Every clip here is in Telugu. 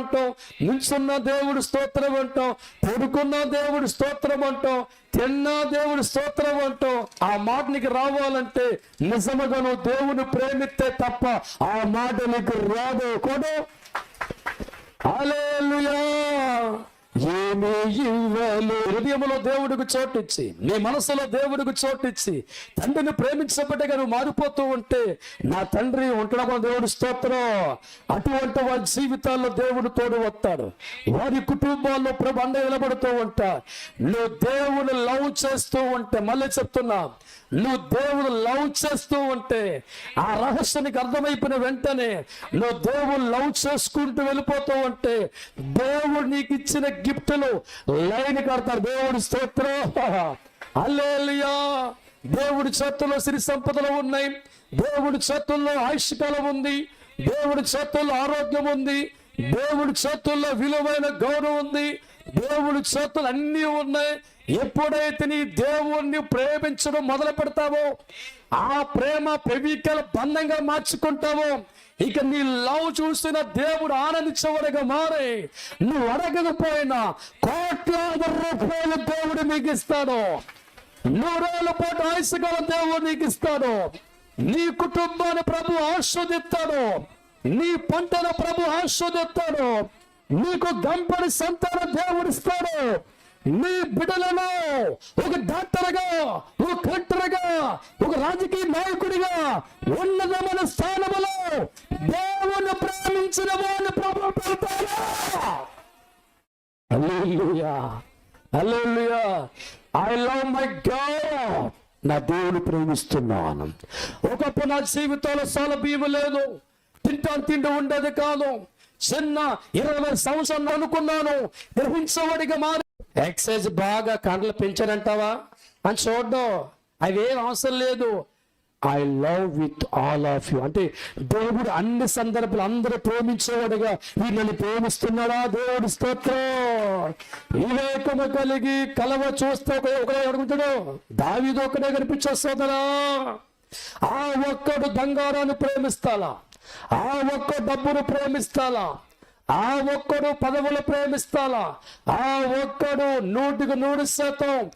అంటాం, నిల్చున్న దేవుడు స్తోత్రం అంటాం, పడుకున్న దేవుడు స్తోత్రం అంటాం, తిన్నా దేవుడు స్తోత్రం అంటాం. ఆ మాట నీకు రావాలంటే నిజముగా నువ్వు దేవుని ప్రేమిస్తే తప్ప ఆ మాట నీకు రాదు కూడా. హల్లెలూయా. ఏమీ ఇవ్వలు హృదయంలో దేవుడికి చోటిచ్చి, నీ మనసులో దేవుడికి చోటిచ్చి, తండ్రిని ప్రేమించబడ్డగా నువ్వు మారిపోతూ ఉంటే, నా తండ్రి ఉండడం దేవుడు స్తోత్రం. అటువంటి వారి జీవితాల్లో దేవుడు తోడు వస్తాడు, వారి కుటుంబాల్లో ప్రభు అండ నిలబడుతూ ఉంటా. నువ్వు దేవుని లవ్ చేస్తూ ఉంటే, మళ్ళీ చెప్తున్నా, నువ్వు దేవుడు లవ్ చేస్తూ ఉంటే, ఆ రహస్యానికి అర్థమైపోయిన వెంటనే నువ్వు దేవుడు లవ్ చేసుకుంటూ వెళ్ళిపోతూ ఉంటే, దేవుడు నీకు ఇచ్చిన గిఫ్టులు లైన్ కడతారు. దేవుడి స్తోత్రం. హల్లెలూయా. దేవుడి చేతుల్లో సిరి సంపదలు ఉన్నాయి, దేవుడి చేతుల్లో ఆయుష్కాలం ఉంది, దేవుడి చేతుల్లో ఆరోగ్యం ఉంది, దేవుడి చేతుల్లో విలువైన గౌరవం ఉంది, దేవుడి చేతులు అన్నీ ఉన్నాయి. ఎప్పుడైతే నీ దేవుణ్ణి ప్రేమించడం మొదలు పెడతావో, ఆ ప్రేమ ప్రవీకల బంధంగా మార్చుకుంటావో, ఇక నీ లవ్ చూసిన దేవుడు ఆనందించేవాడుగా మారే, నువ్వు అడగకపోయినా కోట్లాది రూపాయలు దేవుడు నీకు ఇస్తాడు, 100 ఏళ్ల పాటు ఆయుష్కాల దేవుడు నీకు ఇస్తాడు, నీ కుటుంబాన్ని ప్రభు ఆస్వాదిస్తాడు, నీ పంటను ప్రభు ఆస్వాదిస్తాడు, నీకు గంపడి సంతాన దేవుడు ఇస్తాడు, నీ బిడ్డలను ఒక డాక్టర్గా, ఒక కలెక్టర్గా, ఒక రాజకీయ నాయకుడిగా ఉన్నతమైన స్థానములో దేవుని ప్రేమించిన వాడిని ప్రభు పెడతాడు. Hallelujah. Hallelujah. I love my God. నా దేవుని ప్రేమిస్తున్నాను. ఒకప్పుడు నా జీవితంలో సౌలభ్యం లేదు, తిండి ఉండేది కాదు. చిన్న 20 సంవత్సరాలు అనుకున్నాను, గ్రహించబడిగా మారి ఎక్సైజ్ బాగా కండ్లు పెంచానంటావా అని చూడడం, అవేం అవసరం లేదు. I love with all of you అంటే దేవుడు అన్ని సందర్భాలు అందరూ ప్రేమించేవాడుగా వీళ్ళని ప్రేమిస్తున్నాడా. దేవుడు స్తోత్రం. వివేకము కలిగి కలవ చూస్తే ఒకడే అడుగుతాడు, దావీదు ఒకడే కనిపించేస్తుందనా. ఆ ఒక్కడు బంగారాన్ని ప్రేమిస్తాలా, ఆ ఒక్క డబ్బును ప్రేమిస్తాలా, ఆ ఒక్కడు పదవులు ప్రేమిస్తాలా, ఆ ఒక్కడు 100%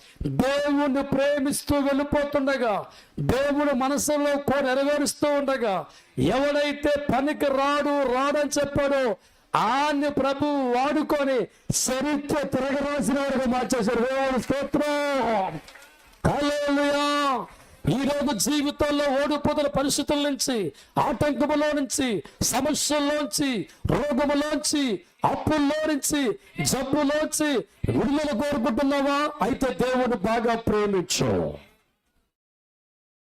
దేవుణ్ణి ప్రేమిస్తూ వెళ్ళిపోతుండగా, దేవుడు మనసులో నెరవేరుస్తూ ఉండగా, ఎవడైతే పనికి రాడని చెప్పాడో ఆన్ని ప్రభు వాడుకొని చరిత్ర తిరగరాసిన వాడిగా మార్చేశారు. స్తోత్రం. హల్లెలూయా. ఈ రోజు జీవితంలో ఓడిపోతున్న పరిస్థితుల నుంచి, ఆటంకములో నుంచి, సమస్యల్లోంచి, రోగములోంచి, అప్పుల్లో నుంచి, జబ్బులోంచి విడుదల కోరుకుంటున్నావా? అయితే దేవుడు బాగా ప్రేమించు.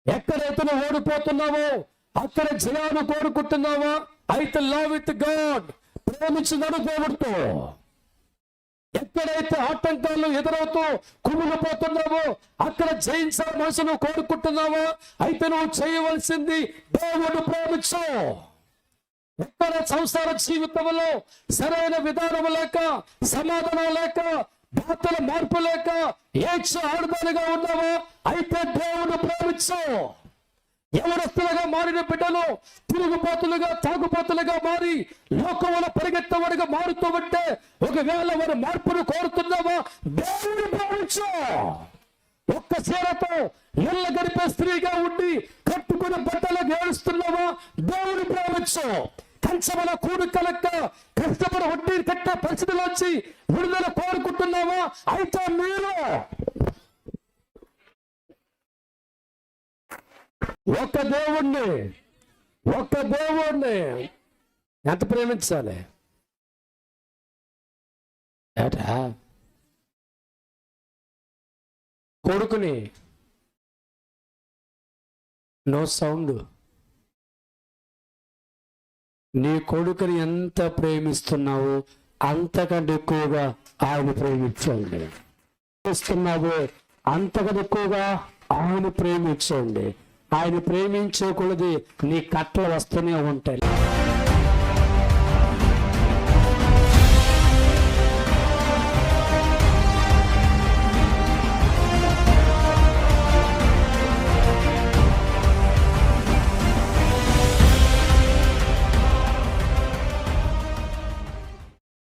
ఎక్కడైతే నువ్వు ఓడిపోతున్నావో అక్కడ జయాన్ని కోరుకుంటున్నావా? అయితే లవ్ విత్ గాడ్, ప్రేమించున్నాడు దేవుడితో. ఎక్కడైతే ఆటంకాలు ఎదురవుతూ కుమిలిపోతున్నావో అక్కడ జయించాల మనసును కోరుకుంటున్నావో అయితే నువ్వు చేయవలసింది దేవుడు ప్రేమించు. ఎక్కడ సంసార జీవితంలో సరైన విధానం లేక, సమాధానం లేక, భర్తల మార్పు లేక ఏడ్చ ఆడుదలుగా ఉన్నావో అయితే దేవుడు ప్రేమించు. యవనస్తులుగా మారిన బిడ్డలు తిరుగుబాతులుగా, తాగుబాతులుగా మారి లోకంలో పరిగెత్తవాడిగా మారుతూ ఉంటే ఒకవేళ వారి మార్పును కోరుతున్నావా? దేవుడు ప్రేమించు. ఒక్క చీరతో నెల గడిపే స్త్రీగా ఉండి కట్టుకుని బట్టలకు ఏడుస్తున్నావా? దేవుడు ప్రేమించు. కంచమల కూడు కలక్క కష్టపడి వడ్డీ కట్టే పరిస్థితిలోంచి విడుదల కోరుకుంటున్నావా? అయితే మీరు ఒక్క దేవుణ్ణి ఎంత ప్రేమించాలి? కొడుకుని నో సౌండ్, నీ కొడుకుని ఎంత ప్రేమిస్తున్నావు అంతకంటే ఎక్కువగా ఆయన ప్రేమించండి. ప్రేమిస్తున్నావు అంతకంటే ఎక్కువగా ఆయన ప్రేమించండి. ఆయన ప్రేమించే కొలది నీ కట్టలు వస్తూనే ఉంటాయి.